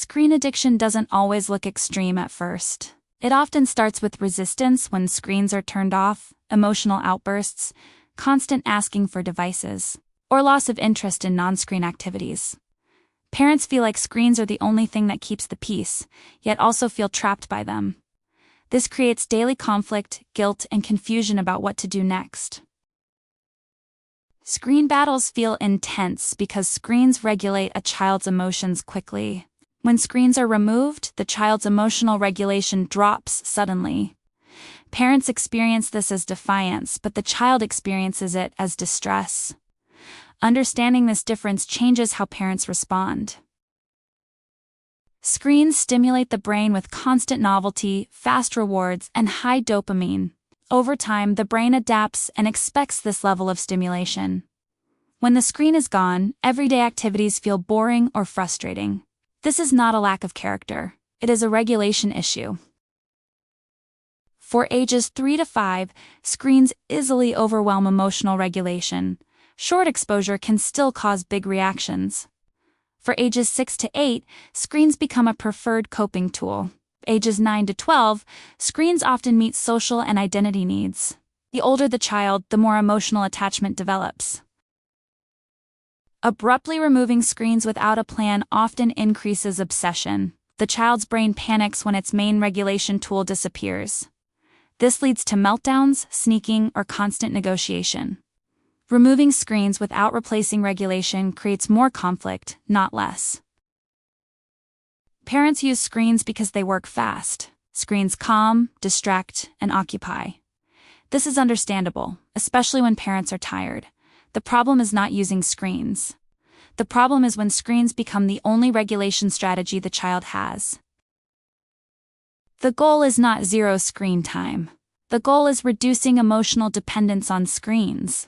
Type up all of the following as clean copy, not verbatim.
Screen addiction doesn't always look extreme at first. It often starts with resistance when screens are turned off, emotional outbursts, constant asking for devices, or loss of interest in non-screen activities. Parents feel like screens are the only thing that keeps the peace, yet also feel trapped by them. This creates daily conflict, guilt, and confusion about what to do next. Screen battles feel intense because screens regulate a child's emotions quickly. When screens are removed, the child's emotional regulation drops suddenly. Parents experience this as defiance, but the child experiences it as distress. Understanding this difference changes how parents respond. Screens stimulate the brain with constant novelty, fast rewards, and high dopamine. Over time, the brain adapts and expects this level of stimulation. When the screen is gone, everyday activities feel boring or frustrating. This is not a lack of character. It is a regulation issue. For ages 3 to 5, screens easily overwhelm emotional regulation. Short exposure can still cause big reactions. For ages 6 to 8, screens become a preferred coping tool. Ages 9 to 12, screens often meet social and identity needs. The older the child, the more emotional attachment develops. Abruptly removing screens without a plan often increases obsession. The child's brain panics when its main regulation tool disappears. This leads to meltdowns, sneaking, or constant negotiation. Removing screens without replacing regulation creates more conflict, not less. Parents use screens because they work fast. Screens calm, distract, and occupy. This is understandable, especially when parents are tired. The problem is not using screens. The problem is when screens become the only regulation strategy the child has. The goal is not zero screen time. The goal is reducing emotional dependence on screens.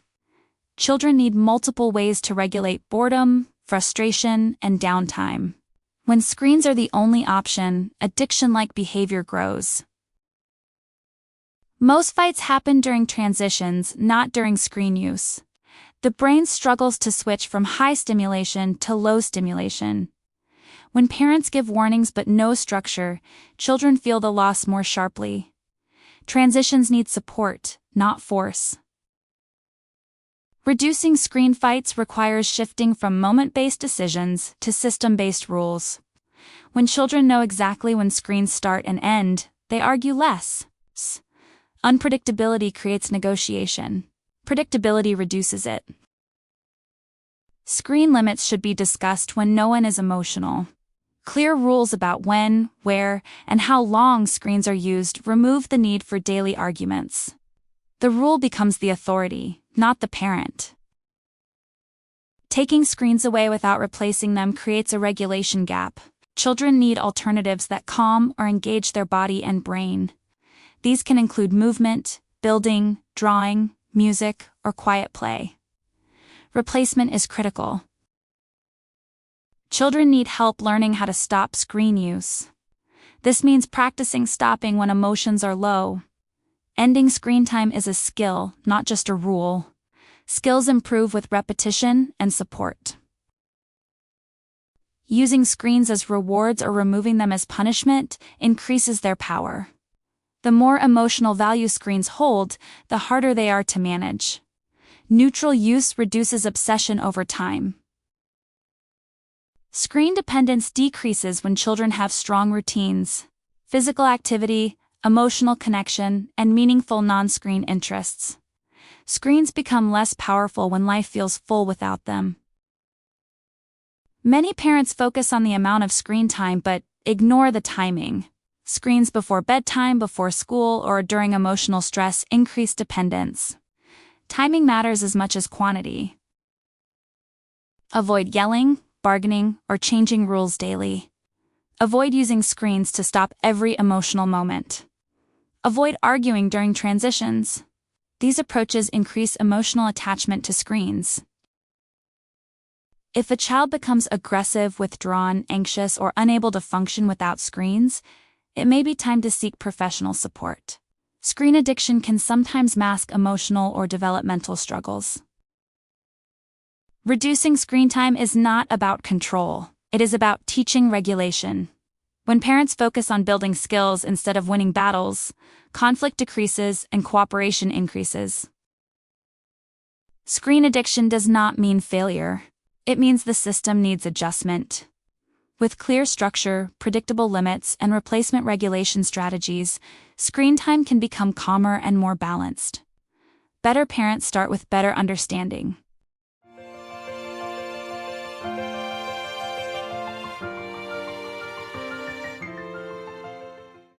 Children need multiple ways to regulate boredom, frustration, and downtime. When screens are the only option, addiction-like behavior grows. Most fights happen during transitions, not during screen use. The brain struggles to switch from high stimulation to low stimulation. When parents give warnings but no structure, children feel the loss more sharply. Transitions need support, not force. Reducing screen fights requires shifting from moment-based decisions to system-based rules. When children know exactly when screens start and end, they argue less. Unpredictability creates negotiation. Predictability reduces it. Screen limits should be discussed when no one is emotional. Clear rules about when, where, and how long screens are used remove the need for daily arguments. The rule becomes the authority, not the parent. Taking screens away without replacing them creates a regulation gap. Children need alternatives that calm or engage their body and brain. These can include movement, building, drawing, music, or quiet play. Replacement is critical. Children need help learning how to stop screen use. This means practicing stopping when emotions are low. Ending screen time is a skill, not just a rule. Skills improve with repetition and support. Using screens as rewards or removing them as punishment increases their power. The more emotional value screens hold, the harder they are to manage. Neutral use reduces obsession over time. Screen dependence decreases when children have strong routines, physical activity, emotional connection, and meaningful non-screen interests. Screens become less powerful when life feels full without them. Many parents focus on the amount of screen time but ignore the timing. Screens before bedtime, before school, or during emotional stress increase dependence. Timing matters as much as quantity. Avoid yelling, bargaining, or changing rules daily. Avoid using screens to stop every emotional moment. Avoid arguing during transitions. These approaches increase emotional attachment to screens. If a child becomes aggressive, withdrawn, anxious, or unable to function without screens, it may be time to seek professional support. Screen addiction can sometimes mask emotional or developmental struggles. Reducing screen time is not about control. It is about teaching regulation. When parents focus on building skills instead of winning battles, conflict decreases and cooperation increases. Screen addiction does not mean failure. It means the system needs adjustment. With clear structure, predictable limits, and replacement regulation strategies, screen time can become calmer and more balanced. Better parents start with better understanding.